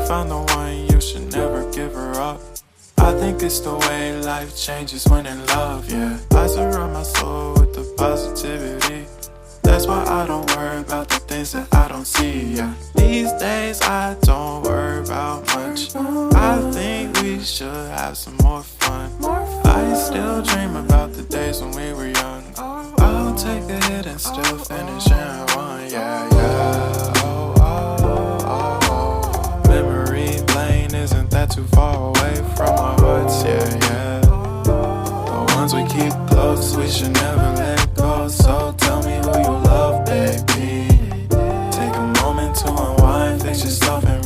found the one, you should never give her up. I think it's the way life changes when in love, yeah. I surround my soul with the positivity. That's why I don't worry about the things that I don't see, yeah. These days I don't worry about much. I think we should have some more fun. I still dream about the days when we were young. I'll take a hit and still finish in one, yeah, yeah. Oh, oh, oh, oh. Memory lane isn't that too far away from our hearts, yeah, yeah. The ones we keep close, we should never let go. So tell me who you love, baby. Take a moment to unwind, fix yourself and